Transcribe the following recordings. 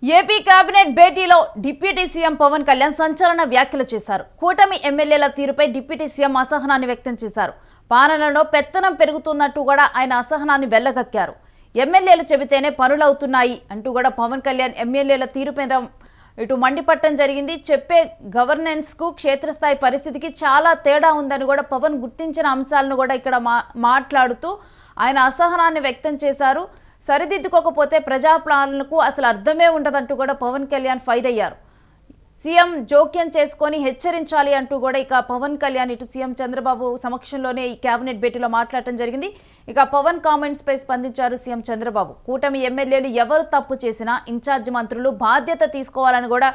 AP cabinet భేటీలో deputy CM Pawan Kalyan సంచలన వ్యాఖ్యలు చేశారు. కూటమి ఎమ్మెల్యేల తీరుపై డిప్యూటీ సీఎం అసహనాన్ని వ్యక్తం చేశారు. పాలనలో పెత్తనం పెరుగుతున్నట్టు కూడా ఆయన అసహనాన్ని వెళ్లగక్కారు. ఎమ్మెల్యేలు చెబితేనే పనులవుతున్నాయి అంటూ కూడా పవన్ కళ్యాణ్ ఎమ్మెల్యేల తీరు మీద ఇటు మండిపట్టం జరిగింది. చెప్పే గవర్నెన్స్ కు క్షేత్రస్థాయి పరిస్థితికి చాలా తేడా ఉందని కూడా పవన్ గుర్తించిన అంశాలను కూడా ఇక్కడ మాట్లాడుతూ ఆయన అసహనాన్ని వ్యక్తం చేశారు. సరిదిద్దుకోకపోతే ప్రజాపాలనకు అసలు అర్థమే ఉండదంటూ కూడా పవన్ కళ్యాణ్ ఫైర్ అయ్యారు. సీఎం జోక్యం చేసుకొని హెచ్చరించాలి అంటూ కూడా ఇక పవన్ కళ్యాణ్ ఇటు సీఎం చంద్రబాబు సమక్షంలోనే ఈ కేబినెట్ భేటీలో మాట్లాడటం జరిగింది. ఇక పవన్ కామెంట్స్ పై స్పందించారు సీఎం చంద్రబాబు. కూటమి ఎమ్మెల్యేలు ఎవరు తప్పు చేసినా ఇన్ఛార్జ్ మంత్రులు బాధ్యత తీసుకోవాలని కూడా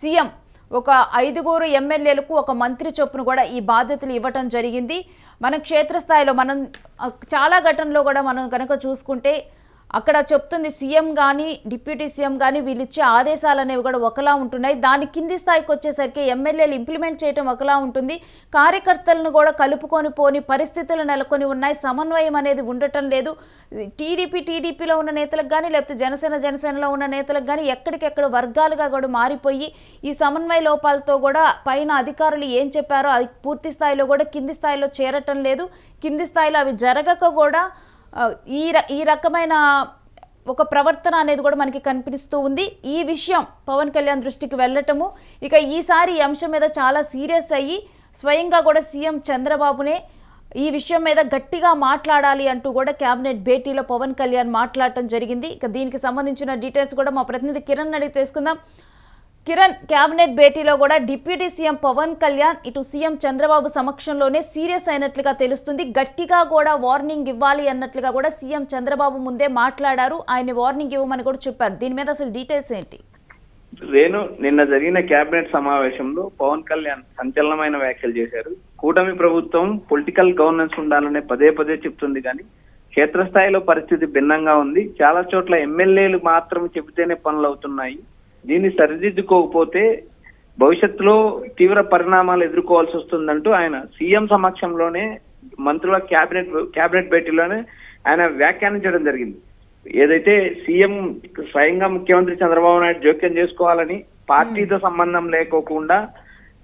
సీఎం ఒక 5 ఎమ్మెల్యేలకు ఒక మంత్రి చొప్పును కూడా ఈ బాధ్యతలు ఇవ్వటం జరిగింది. మనం క్షేత్రస్థాయిలో మనం చాలా ఘటనలో కూడా మనం కనుక చూసుకుంటే అక్కడ చెప్తుంది సీఎం కానీ డిప్యూటీ సీఎం కానీ వీళ్ళు ఇచ్చే ఆదేశాలు అనేవి కూడా ఒకలా ఉంటున్నాయి. దాని కింది స్థాయికి వచ్చేసరికి ఎమ్మెల్యేలు ఇంప్లిమెంట్ చేయడం ఒకలా ఉంటుంది. కార్యకర్తలను కూడా కలుపుకొని పోని పరిస్థితులు నెలకొని ఉన్నాయి. సమన్వయం అనేది ఉండటం లేదు. టీడీపీలో ఉన్న నేతలకు కానీ లేకపోతే జనసేనలో ఉన్న నేతలకు కానీ ఎక్కడికెక్కడ వర్గాలుగా కూడా మారిపోయి ఈ సమన్వయ లోపాలతో కూడా పైన అధికారులు ఏం చెప్పారో అది పూర్తి స్థాయిలో కూడా కింది స్థాయిలో చేరటం లేదు. కింది స్థాయిలో అవి జరగక కూడా ఈ రకమైన ఒక ప్రవర్తన అనేది కూడా మనకి కనిపిస్తూ ఉంది. ఈ విషయం పవన్ కళ్యాణ్ దృష్టికి వెళ్ళటము, ఇక ఈసారి ఈ అంశం మీద చాలా సీరియస్ అయ్యి స్వయంగా కూడా సీఎం చంద్రబాబునే ఈ విషయం మీద గట్టిగా మాట్లాడాలి అంటూ కూడా కేబినెట్ భేటీలో పవన్ కళ్యాణ్ మాట్లాడటం జరిగింది. ఇక దీనికి సంబంధించిన డీటెయిల్స్ కూడా మా ప్రతినిధి కిరణ్ అడిగి తెలుసుకుందాం. కిరణ్, కేబినెట్ భేటీలో కూడా డిప్యూటీ సీఎం పవన్ కళ్యాణ్ ఇటు సీఎం చంద్రబాబు సమక్షంలోనే సీరియస్ అయినట్లుగా తెలుస్తుంది. గట్టిగా కూడా వార్నింగ్ ఇవ్వాలి అన్నట్లుగా కూడా సీఎం చంద్రబాబు ముందే మాట్లాడారు. ఆయన వార్నింగ్ ఇవ్వమని కూడా చెప్పారు. దీని మీద అసలు డీటెయిల్స్ ఏంటి? రేణు, నిన్న జరిగిన కేబినెట్ సమావేశంలో పవన్ కళ్యాణ్ సంచలనమైన వ్యాఖ్యలు చేశారు. కూటమి ప్రభుత్వం పొలిటికల్ గవర్నెన్స్ ఉండాలనే పదే చెప్తుంది, కానీ క్షేత్రస్థాయిలో పరిస్థితి భిన్నంగా ఉంది. చాలా చోట్ల ఎమ్మెల్యేలు మాత్రం చెబితేనే పనులు అవుతున్నాయి. దీన్ని సరిదిద్దుకోకపోతే భవిష్యత్తులో తీవ్ర పరిణామాలు ఎదుర్కోవాల్సి వస్తుందంటూ ఆయన సీఎం సమక్షంలోనే మంత్రుల కేబినెట్ భేటీలోనే ఆయన వ్యాఖ్యానించడం జరిగింది. ఏదైతే సీఎం స్వయంగా ముఖ్యమంత్రి చంద్రబాబు నాయుడు జోక్యం చేసుకోవాలని, పార్టీతో సంబంధం లేకోకుండా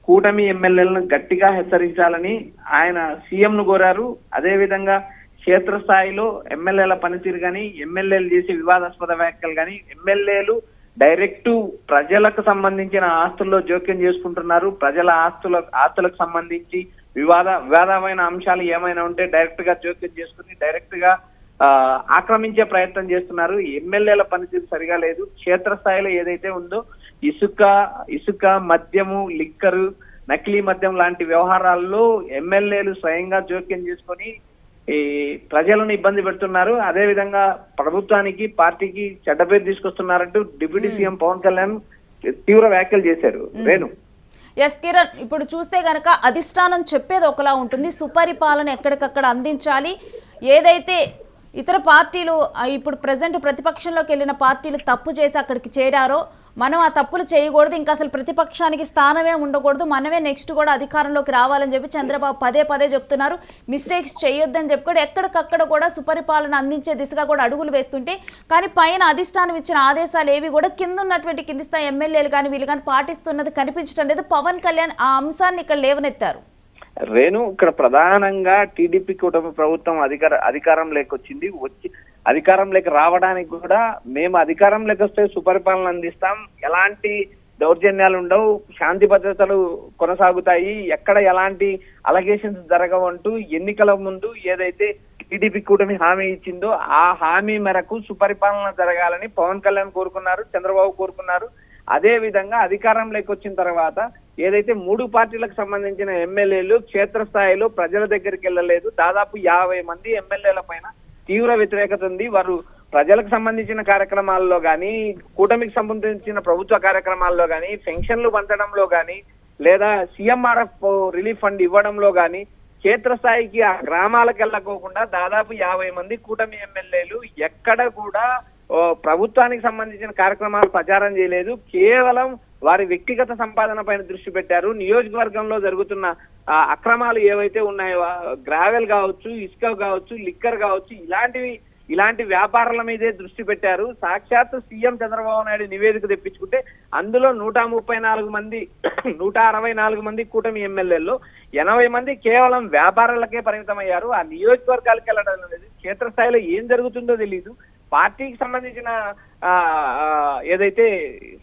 కూటమి ఎమ్మెల్యేలను గట్టిగా హెచ్చరించాలని ఆయన సీఎం ను కోరారు. అదేవిధంగా క్షేత్రస్థాయిలో ఎమ్మెల్యేల పనితీరు కానీ, ఎమ్మెల్యేలు చేసే వివాదాస్పద వ్యాఖ్యలు కానీ, ఎమ్మెల్యేలు డైరెక్ట్ ప్రజలకు సంబంధించిన ఆస్తుల్లో జోక్యం చేసుకుంటున్నారు. ప్రజల ఆస్తులకు సంబంధించి వివాదమైన అంశాలు ఏమైనా ఉంటే డైరెక్ట్ గా జోక్యం చేసుకుని డైరెక్ట్ గా ఆక్రమించే ప్రయత్నం చేస్తున్నారు. ఎమ్మెల్యేల పనితీరు సరిగా లేదు. క్షేత్రస్థాయిలో ఏదైతే ఉందో ఇసుక మద్యము, లిక్కరు, నకిలీ మద్యం లాంటి వ్యవహారాల్లో ఎమ్మెల్యేలు స్వయంగా జోక్యం చేసుకొని ఈ ప్రజలను ఇబ్బంది పెడుతున్నారు. అదే విధంగా ప్రభుత్వానికి, పార్టీకి చెడ్డ పేరు తీసుకొస్తున్నారంటూ డిప్యూటీ సీఎం పవన్ కళ్యాణ్ తీవ్ర వ్యాఖ్యలు చేశారు. రేణు, ఎస్ కిరణ్, ఇప్పుడు చూస్తే గనక అధిష్టానం చెప్పేది ఒకలా ఉంటుంది. సుపరిపాలన ఎక్కడికక్కడ అందించాలి. ఏదైతే ఇతర పార్టీలు ఇప్పుడు ప్రజెంట్ ప్రతిపక్షంలోకి వెళ్ళిన పార్టీలు తప్పు చేసి అక్కడికి చేరారో మనం ఆ తప్పులు చేయకూడదు. ఇంకా అసలు ప్రతిపక్షానికి స్థానమే ఉండకూడదు. మనమే నెక్స్ట్ కూడా అధికారంలోకి రావాలని చెప్పి చంద్రబాబు పదే చెప్తున్నారు. మిస్టేక్స్ చేయొద్దని చెప్పి కూడా ఎక్కడికక్కడ కూడా సుపరిపాలన అందించే దిశగా కూడా అడుగులు వేస్తుంటే, కానీ పైన అధిష్టానం ఇచ్చిన ఆదేశాలు ఏవి కూడా కింద ఉన్నటువంటి కింది స్థాయి ఎమ్మెల్యేలు కానీ వీళ్ళు కానీ పాటిస్తున్నది కనిపించడం లేదు. పవన్ కళ్యాణ్ ఆ అంశాన్ని ఇక్కడ లేవనెత్తారు. రేణు, ఇక్కడ ప్రధానంగా టీడీపీ కూటమి ప్రభుత్వం అధికారంలోకి వచ్చి అధికారంలోకి రావడానికి కూడా మేము అధికారంలోకి వస్తే సుపరిపాలన అందిస్తాం, ఎలాంటి దౌర్జన్యాలు ఉండవు, శాంతి భద్రతలు కొనసాగుతాయి, ఎక్కడ ఎలాంటి అలగేషన్స్ జరగవంటూ ఎన్నికల ముందు ఏదైతే టీడీపీ కూటమి హామీ ఇచ్చిందో ఆ హామీ మేరకు సుపరిపాలన జరగాలని పవన్ కళ్యాణ్ కోరుకున్నారు, చంద్రబాబు కోరుకున్నారు. అదే విధంగా అధికారంలోకి వచ్చిన తర్వాత ఏదైతే 3 పార్టీలకు సంబంధించిన ఎమ్మెల్యేలు క్షేత్రస్థాయిలో ప్రజల దగ్గరికి వెళ్ళలేదు. దాదాపు 50 మంది ఎమ్మెల్యేల పైన తీవ్ర వ్యతిరేకత ఉంది. వారు ప్రజలకు సంబంధించిన కార్యక్రమాల్లో కానీ, కూటమికి సంబంధించిన ప్రభుత్వ కార్యక్రమాల్లో కానీ, పెన్షన్లు పంచడంలో కానీ, లేదా సీఎంఆర్ఎఫ్ రిలీఫ్ ఫండ్ ఇవ్వడంలో కానీ క్షేత్రస్థాయికి ఆ గ్రామాలకు వెళ్ళకోకుండా దాదాపు 50 మంది కూటమి ఎమ్మెల్యేలు ఎక్కడ కూడా ప్రభుత్వానికి సంబంధించిన కార్యక్రమాలు ప్రచారం చేయలేదు. కేవలం వారి వ్యక్తిగత సంపాదన పైన దృష్టి పెట్టారు. నియోజకవర్గంలో జరుగుతున్న అక్రమాలు ఏవైతే ఉన్నాయో, గ్రావెల్ కావచ్చు, ఇసుక కావచ్చు, లిక్కర్ కావచ్చు, ఇలాంటివి ఇలాంటి వ్యాపారాల మీదే దృష్టి పెట్టారు. సాక్షాత్ సీఎం చంద్రబాబు నాయుడు నివేదిక తెప్పించుకుంటే అందులో 134 మంది 164 మంది కూటమి ఎమ్మెల్యేల్లో 80 మంది కేవలం వ్యాపారాలకే పరిమితమయ్యారు. ఆ నియోజకవర్గాలకు వెళ్ళడం లేదు. క్షేత్రస్థాయిలో ఏం జరుగుతుందో తెలియదు. పార్టీకి సంబంధించిన ఏదైతే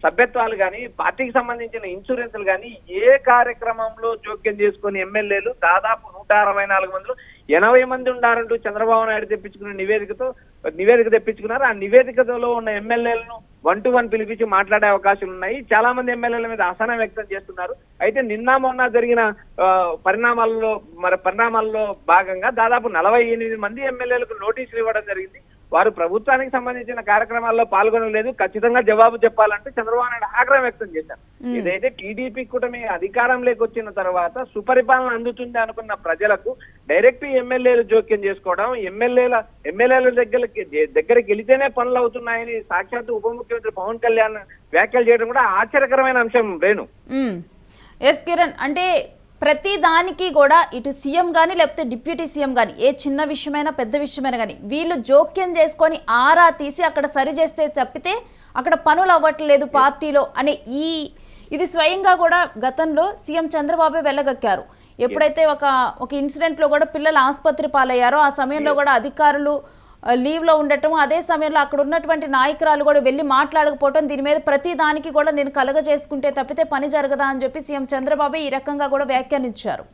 సభ్యత్వాలు కానీ, పార్టీకి సంబంధించిన ఇన్సూరెన్స్లు కానీ ఏ కార్యక్రమంలో జోక్యం చేసుకుని ఎమ్మెల్యేలు దాదాపు 164 మందిలో 80 మంది ఉండారంటూ చంద్రబాబు నాయుడు తెప్పించుకున్న నివేదిక తెప్పించుకున్నారు. ఆ నివేదికలో ఉన్న ఎమ్మెల్యేలను 1 to 1 పిలిపించి మాట్లాడే అవకాశాలు ఉన్నాయి. చాలా మంది ఎమ్మెల్యేల మీద అసహనం వ్యక్తం చేస్తున్నారు. అయితే నిన్న మొన్న జరిగిన పరిణామాల్లో భాగంగా దాదాపు 48 మంది ఎమ్మెల్యేలకు నోటీసులు ఇవ్వడం జరిగింది. వారు ప్రభుత్వానికి సంబంధించిన కార్యక్రమాల్లో పాల్గొనలేదు, ఖచ్చితంగా జవాబు చెప్పాలంటూ చంద్రబాబు నాయుడు ఆగ్రహం వ్యక్తం చేశారు. ఏదైతే టీడీపీ కూటమి అధికారంలోకి వచ్చిన తర్వాత సుపరిపాలన అందుతుంది అనుకున్న ప్రజలకు డైరెక్ట్ ఎమ్మెల్యేలు జోక్యం చేసుకోవడం, ఎమ్మెల్యేల దగ్గరికి వెళితేనే పనులు అవుతున్నాయని సాక్షాత్ ఉప ముఖ్యమంత్రి పవన్ కళ్యాణ్ వ్యాఖ్యలు చేయడం కూడా ఆశ్చర్యకరమైన అంశం. రేణు ఎస్ కిరణ్, అంటే ప్రతి దానికి కూడా ఇటు సీఎం కానీ లేకపోతే డిప్యూటీ సీఎం కానీ ఏ చిన్న విషయమైనా పెద్ద విషయమైనా కానీ వీళ్ళు జోక్యం చేసుకొని ఆరా తీసి అక్కడ సరి చేస్తే తప్పితే అక్కడ పనులు అవ్వట్లేదు పార్టీలో అనే ఇది స్వయంగా కూడా గతంలో సీఎం చంద్రబాబు వెళ్ళగక్కారు. ఎప్పుడైతే ఒక ఇన్సిడెంట్లో కూడా పిల్లలు ఆసుపత్రి పాలయ్యారో ఆ సమయంలో కూడా అధికారులు లీవ్లో ఉండటం, అదే సమయంలో అక్కడ ఉన్నటువంటి నాయకురాలు కూడా వెళ్ళి మాట్లాడకపోవటం, దీని మీద ప్రతి దానికి కూడా నేను కలగజేసుకుంటే తప్పితే పని జరగదా అని చెప్పి సీఎం చంద్రబాబు ఈ రకంగా కూడా వ్యాఖ్యానించారు.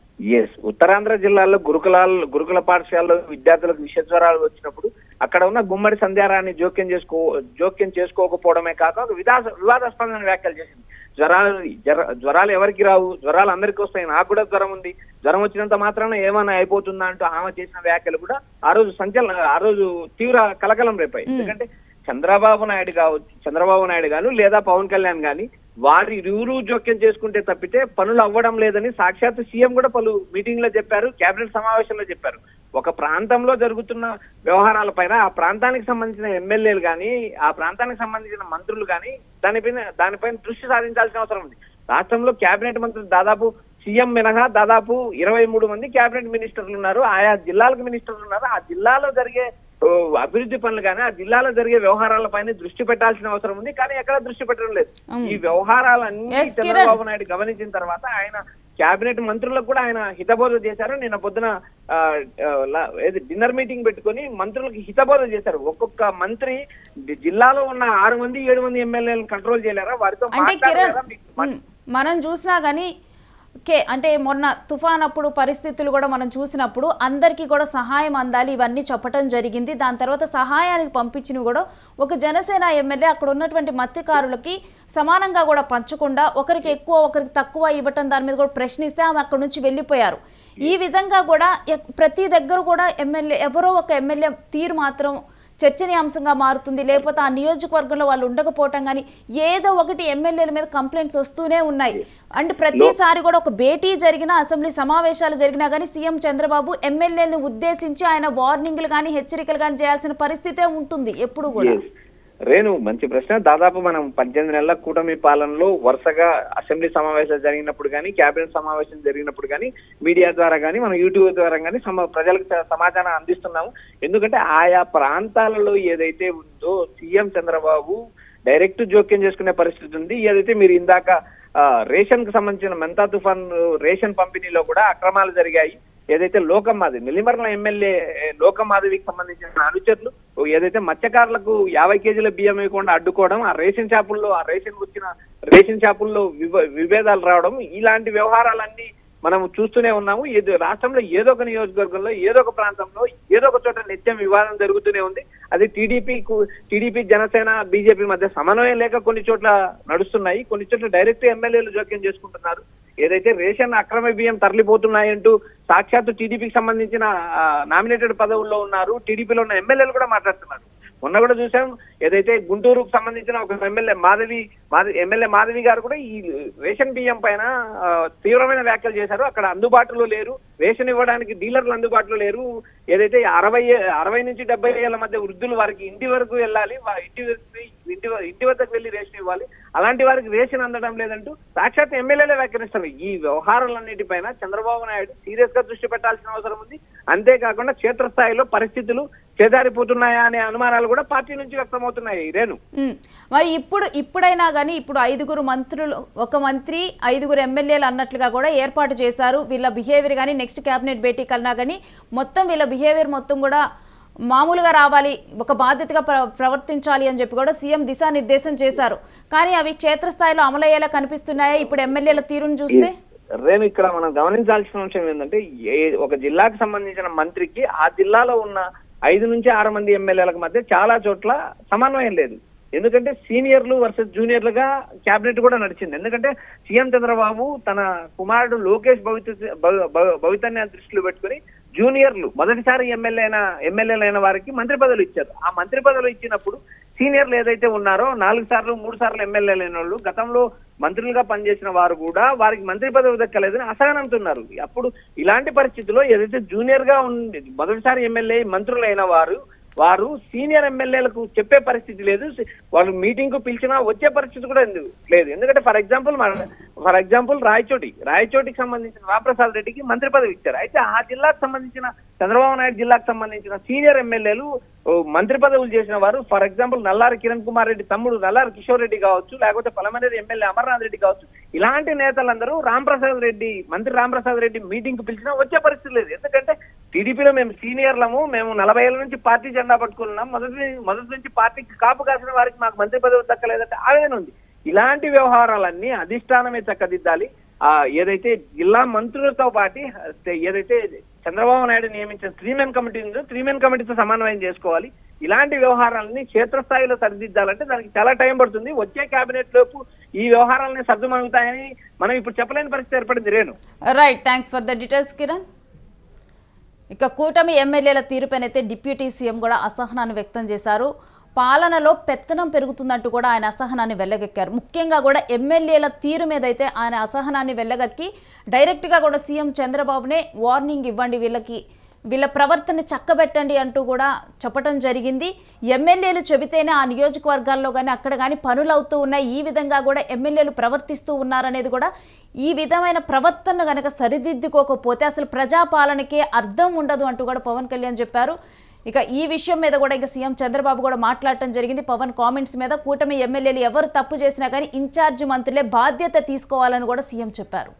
ఉత్తరాంధ్ర జిల్లాలో గురుకుల పాఠశాలలో విద్యార్థులకు విషజ్వరాలు వచ్చినప్పుడు అక్కడ ఉన్న గుమ్మడి సంధ్యారాన్ని జోక్యం చేసుకోకపోవడమే కాక ఒక వివాదాస్పదమైన వ్యాఖ్యలు చేసింది. జ్వరాలు ఎవరికి రావు, జ్వరాలు అందరికీ వస్తాయి, నాకు కూడా జ్వరం ఉంది, జ్వరం వచ్చినంత మాత్రాన ఏమైనా అయిపోతుందా అంటూ ఆమె చేసిన వ్యాఖ్యలు కూడా ఆ రోజు తీవ్ర కలకలం రేపాయి. ఎందుకంటే చంద్రబాబు నాయుడు గాను లేదా పవన్ కళ్యాణ్ గాని వారి ఇరువురు జోక్యం చేసుకుంటే తప్పితే పనులు అవ్వడం లేదని సాక్షాత్ సీఎం కూడా పలు మీటింగ్ లో చెప్పారు, కేబినెట్ సమావేశంలో చెప్పారు. ఒక ప్రాంతంలో జరుగుతున్న వ్యవహారాల పైన ఆ ప్రాంతానికి సంబంధించిన ఎమ్మెల్యేలు కానీ, ఆ ప్రాంతానికి సంబంధించిన మంత్రులు కానీ దానిపైన దృష్టి సాధించాల్సిన అవసరం ఉంది. రాష్ట్రంలో కేబినెట్ మంత్రులు దాదాపు సీఎం మినహా దాదాపు 23 మంది కేబినెట్ మినిస్టర్లు ఉన్నారు, ఆయా జిల్లాలకు మినిస్టర్లు ఉన్నారు. ఆ జిల్లాలో జరిగే అభివృద్ధి పనులు కానీ ఆ జిల్లాలో జరిగే వ్యవహారాలపైన దృష్టి పెట్టాల్సిన అవసరం ఉంది, కానీ ఎక్కడ దృష్టి పెట్టడం లేదు. ఈ వ్యవహారాలన్నీ చంద్రబాబు నాయుడు గమనించిన తర్వాత ఆయన కేబినెట్ మంత్రులకు కూడా ఆయన హితబోధ చేశారు. నిన్న పొద్దున డిన్నర్ మీటింగ్ పెట్టుకుని మంత్రులకు హితబోధ చేశారు. ఒక్కొక్క మంత్రి జిల్లాలో ఉన్న 6 మంది 7 మంది ఎమ్మెల్యేలను కంట్రోల్ చేయలేరా, వారితో మనం చూసినా గానీ అంటే మొన్న తుఫాన్ అప్పుడు పరిస్థితులు కూడా మనం చూసినప్పుడు అందరికీ కూడా సహాయం అందాలి ఇవన్నీ చెప్పడం జరిగింది. దాని తర్వాత సహాయానికి పంపించినవి కూడా ఒక జనసేన ఎమ్మెల్యే అక్కడ ఉన్నటువంటి మత్స్యకారులకి సమానంగా కూడా పంచకుండా ఒకరికి ఎక్కువ ఒకరికి తక్కువ ఇవ్వటం దాని మీద కూడా ప్రశ్నిస్తే ఆమె అక్కడ నుంచి వెళ్ళిపోయారు. ఈ విధంగా కూడా ప్రతి దగ్గర కూడా ఎవరో ఒక ఎమ్మెల్యే తీరు మాత్రం చర్చనీయాంశంగా మారుతుంది. లేకపోతే ఆ నియోజకవర్గంలో వాళ్ళు ఉండకపోవటం కానీ ఏదో ఒకటి ఎమ్మెల్యేల మీద కంప్లైంట్స్ వస్తూనే ఉన్నాయి. అండ్ ప్రతిసారి కూడా ఒక భేటీ జరిగినా, అసెంబ్లీ సమావేశాలు జరిగినా కానీ సీఎం చంద్రబాబు ఎమ్మెల్యేలను ఉద్దేశించి ఆయన వార్నింగ్లు కానీ హెచ్చరికలు కానీ చేయాల్సిన పరిస్థితే ఉంటుంది ఎప్పుడు కూడా. రేణు, మంచి ప్రశ్న. దాదాపు మనం 18 నెలల కూటమి పాలనలో వరుసగా అసెంబ్లీ సమావేశాలు జరిగినప్పుడు కానీ, కేబినెట్ సమావేశం జరిగినప్పుడు కానీ, మీడియా ద్వారా కానీ, మనం యూట్యూబ్ ద్వారా కానీ ప్రజలకు సమాచారం అందిస్తున్నాము. ఎందుకంటే ఆయా ప్రాంతాలలో ఏదైతే ఉందో సీఎం చంద్రబాబు డైరెక్ట్ జోక్యం చేసుకునే పరిస్థితి ఉంది. ఏదైతే మీరు ఇందాక రేషన్ కు సంబంధించిన మెంతా తుఫాన్ రేషన్ పంపిణీలో కూడా అక్రమాలు జరిగాయి. ఏదైతే లోకమాధవి నెల్లిమర్ల ఎమ్మెల్యే లోకమాధవికి సంబంధించిన అనుచరులు ఏదైతే మత్స్యకారులకు 50 కేజీల బియ్యం ఇవ్వకుండా అడ్డుకోవడం, ఆ రేషన్ షాపుల్లో విభేదాలు రావడం, ఇలాంటి వ్యవహారాలన్నీ మనం చూస్తూనే ఉన్నాము. రాష్ట్రంలో ఏదో ఒక నియోజకవర్గంలో, ఏదో ఒక ప్రాంతంలో, ఏదో ఒక చోట నిత్యం వివాదం జరుగుతూనే ఉంది. అది టీడీపీ జనసేన బీజేపీ మధ్య సమన్వయం లేక కొన్ని చోట్ల నడుస్తున్నాయి, కొన్ని చోట్ల డైరెక్ట్ ఎమ్మెల్యేలు జోక్యం చేసుకుంటున్నారు. ఏదైతే రేషన్ అక్రమ బియ్యం తరలిపోతున్నాయంటూ సాక్షాత్తు టీడీపీకి సంబంధించిన నామినేటెడ్ పదవుల్లో ఉన్నారు, టీడీపీలో ఉన్న ఎమ్మెల్యేలు కూడా మాట్లాడుతున్నారు. మొన్న కూడా చూసాం, ఏదైతే గుంటూరుకు సంబంధించిన ఒక ఎమ్మెల్యే మాధవి గారు కూడా ఈ రేషన్ బియ్యం పైన తీవ్రమైన వ్యాఖ్యలు చేశారు. అక్కడ అందుబాటులో లేరు, రేషన్ ఇవ్వడానికి డీలర్లు అందుబాటులో లేరు. ఏదైతే 60 నుంచి 70 ఏళ్ల మధ్య వృద్ధులు వారికి ఇంటి వరకు వెళ్ళాలి, ఇంటి ఇంటి వద్దకు వెళ్ళి రేషన్ ఇవ్వాలి. అలాంటి వారికి రేషన్ అందడం లేదంటూ సాక్షాత్ ఎమ్మెల్యేలే వ్యాఖ్యానిస్తారు. ఈ వ్యవహారాలన్నిటిపైన చంద్రబాబు నాయుడు సీరియస్ గా దృష్టి పెట్టాల్సిన అవసరం ఉంది. అంతేకాకుండా క్షేత్రస్థాయిలో పరిస్థితులు చేదారిపోతున్నాయా అనే అనుమానాలు కూడా పార్టీ నుంచి వ్యక్తమవుతున్నాయి. రేణు, మరి ఇప్పుడైనా కానీ ఇప్పుడు 5 మంత్రులు, 1 మంత్రి 5 ఎమ్మెల్యేలు అన్నట్లుగా కూడా ఏర్పాటు చేశారు. వీళ్ళ బిహేవియర్ కానీ నెక్స్ట్ క్యాబినెట్ భేటీ కన్నా కానీ మొత్తం వీళ్ళ బిహేవియర్ మొత్తం కూడా మామూలుగా రావాలి, ఒక బాధ్యతగా ప్రవర్తించాలి అని చెప్పి కూడా సీఎం దిశానిర్దేశం చేశారు. కానీ అవి క్షేత్రస్థాయిలో అమలయ్యేలా కనిపిస్తున్నాయా ఇప్పుడు ఎమ్మెల్యేల తీరును చూస్తే? రేణు, ఇక్కడ మనం గమనించాల్సిన అంశం ఏంటంటే ఒక జిల్లాకు సంబంధించిన మంత్రికి ఆ జిల్లాలో ఉన్న 5 నుంచి 6 మంది ఎమ్మెల్యేలకు మధ్య చాలా చోట్ల సమన్వయం లేదు. ఎందుకంటే సీనియర్లు వర్సెస్ జూనియర్లుగా క్యాబినెట్ కూడా నడిచింది. ఎందుకంటే సీఎం చంద్రబాబు తన కుమారుడు లోకేష్ భవితన్య దృష్టిలో పెట్టుకుని జూనియర్లు మొదటిసారి ఎమ్మెల్యేలైన వారికి మంత్రి పదవులు ఇచ్చారు. ఆ మంత్రి పదవులు ఇచ్చినప్పుడు సీనియర్లు ఏదైతే ఉన్నారో 4 సార్లు 3 సార్లు ఎమ్మెల్యేలైన వాళ్ళు గతంలో మంత్రులుగా పనిచేసిన వారు కూడా వారికి మంత్రి పదవి దక్కలేదని అసహనంతున్నారు. అప్పుడు ఇలాంటి పరిస్థితుల్లో ఏదైతే జూనియర్ గా మొదటిసారి ఎమ్మెల్యే మంత్రులైన వారు సీనియర్ ఎమ్మెల్యేలకు చెప్పే పరిస్థితి లేదు. వాళ్ళు మీటింగ్ కు పిలిచినా వచ్చే పరిస్థితి కూడా లేదు. ఎందుకంటే ఫర్ ఎగ్జాంపుల్ రాయచోటికి సంబంధించిన రామప్రసాద్ రెడ్డికి మంత్రి పదవి ఇచ్చారు. అయితే ఆ జిల్లాకు సంబంధించిన చంద్రబాబు నాయుడు జిల్లాకు సంబంధించిన సీనియర్ ఎమ్మెల్యేలు మంత్రి పదవులు చేసిన వారు, ఫర్ ఎగ్జాంపుల్ నల్లారి కిరణ్ కుమార్ రెడ్డి తమ్ముడు నల్లారి కిషోర్ రెడ్డి కావచ్చు, లేకపోతే పలమనేరు ఎమ్మెల్యే అమర్నాథ్ రెడ్డి కావచ్చు, ఇలాంటి నేతలందరూ మంత్రి రామప్రసాద్ రెడ్డి మీటింగ్ కు పిలిచినా వచ్చే పరిస్థితి లేదు. ఎందుకంటే టీడీపీలో మేము సీనియర్లము, మేము 40 ఏళ్ల నుంచి పార్టీ జెండా పట్టుకున్నాం, మొదటి నుంచి పార్టీకి కాపు కాసిన వారికి మాకు మంత్రి పదవి దక్కలేదంటే ఆవేదన ఉంది. ఇలాంటి వ్యవహారాలన్నీ అధిష్టానమే చక్కదిద్దాలి. ఏదైతే జిల్లా మంత్రులతో పాటు ఏదైతే చంద్రబాబు నాయుడు నియమించిన 3-మెన్ కమిటీ ఉందో 3-మెన్ కమిటీతో సమన్వయం చేసుకోవాలి. ఇలాంటి వ్యవహారాలని క్షేత్రస్థాయిలో సరిదిద్దాలంటే దానికి చాలా టైం పడుతుంది. వచ్చే కేబినెట్ లోపు ఈ వ్యవహారాలని సర్దుమణుగుతాయని మనం ఇప్పుడు చెప్పలేని పరిస్థితి ఏర్పడింది. Renu, right, thanks for the details Kiran. ఇక కూటమి ఎమ్మెల్యేల తీరుపైనైతే డిప్యూటీ సీఎం కూడా అసహనాన్ని వ్యక్తం చేశారు. పాలనలో పెత్తనం పెరుగుతుందంటూ కూడా ఆయన అసహనాన్ని వెళ్ళగక్కారు. ముఖ్యంగా కూడా ఎమ్మెల్యేల తీరు మీద అయితే ఆయన అసహనాన్ని వెళ్ళగక్కి డైరెక్ట్గా కూడా సీఎం చంద్రబాబునే వార్నింగ్ ఇవ్వండి, వీళ్ళ ప్రవర్తన చక్కబెట్టండి అంటూ కూడా చెప్పడం జరిగింది. ఎమ్మెల్యేలు చెబితేనే ఆ నియోజకవర్గాల్లో కానీ అక్కడ కానీ పనులు అవుతూ ఉన్నాయి, ఈ విధంగా కూడా ఎమ్మెల్యేలు ప్రవర్తిస్తూ ఉన్నారనేది కూడా, ఈ విధమైన ప్రవర్తన కనుక సరిదిద్దుకోకపోతే అసలు ప్రజాపాలనకే అర్థం ఉండదు అంటూ కూడా పవన్ కళ్యాణ్ చెప్పారు. ఇక ఈ విషయం మీద కూడా ఇక సీఎం చంద్రబాబు కూడా మాట్లాడటం జరిగింది. పవన్ కామెంట్స్ మీద కూటమి ఎమ్మెల్యేలు ఎవరు తప్పు చేసినా కానీ ఇన్ఛార్జ్ మంత్రులే బాధ్యత తీసుకోవాలని కూడా సీఎం చెప్పారు.